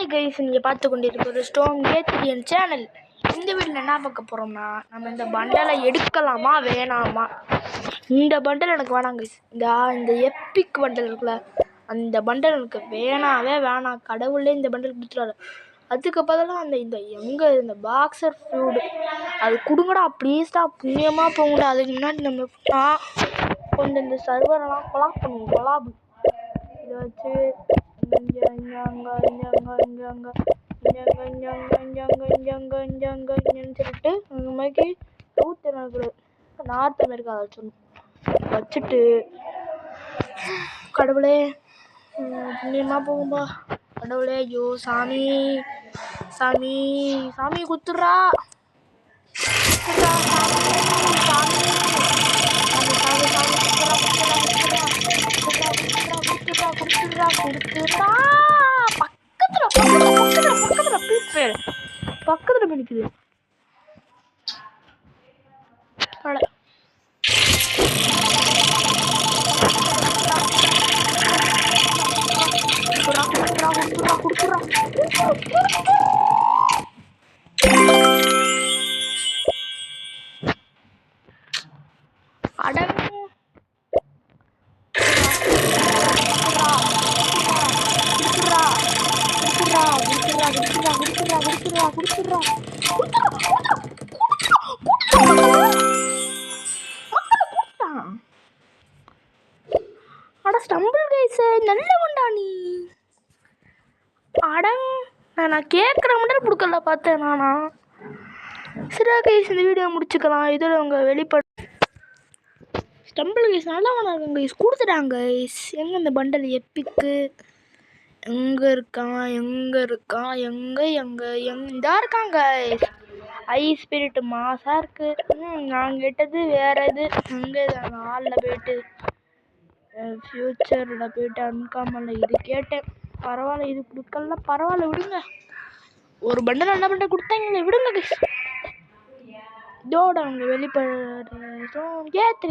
Hi guys, நீங்கள் பார்த்து கொண்டிருப்பது ஸ்டோம் ஏ3 சேனல். இந்த வீட்டில் என்ன பார்க்க போகிறோம்னா, நம்ம இந்த பண்டலை எடுக்கலாமா வேணாமா? இந்த பண்டல் எனக்கு வேணாம் கைஸ். இந்த எப்பிக் பண்டல் இருக்குல்ல, அந்த பண்டல் எனக்கு வேணாவே வேணாம். கடவுளே இந்த பண்டல் கொடுத்துட்டாரு. அதுக்கு பதிலாக இந்த பாக்ஸர் ஃப்ளூடு அது கொடுங்கடா ப்ளீஸ்டா, புண்ணியமாக போங்கடா. அதுக்கு முன்னாடி நம்ம கொஞ்சம் இந்த சர்வரெல்லாம் கொலாப் பண்ணுவோம். கொலாபு இதை வச்சு சொல்லிட்டு அந்த மாதிரி நார்த் அமெரிக்கா வச்சுட்டு கடவுளே புண்ணியமா போகும்பா. கடவுளே, ஐயோ சாமி சாமி சாமி குத்துறா பக்கத்துல பிடிக்குது. நல்லவன்டா நீ. நான் கேட்குற மட்டும் கொடுக்கல பார்த்தேன் நானா. சரி கைஸ், இந்த வீடியோ முடிச்சுக்கலாம். இதோட உங்கள் வெளிப்பட ஸ்டம்பிள் கைஸ் நல்லவனா இருக்கும் கைஸ். கொடுத்துட்டாங்க கைஸ். எங்கே இந்த பண்டல் எப்பிக்கு? எங்கே இருக்கான் இதா இருக்காங்க கைஸ். ஐ ஸ்பிரிட் மாசாக இருக்குது. நான் கேட்டது வேற இது. அங்கே ஹாலில் போயிட்டு ஃப்யூச்சரில் போயிட்டு அன்காமனில் இது கேட்டேன். பரவாயில்ல, இது கொடுக்கல, பரவாயில்ல விடுங்க. ஒரு பண்டல் நல்ல பண்டல் கொடுத்தாங்களே, விடுங்க கைஸ். இதோட அவங்க வெளிப்படுறோம் ஏ3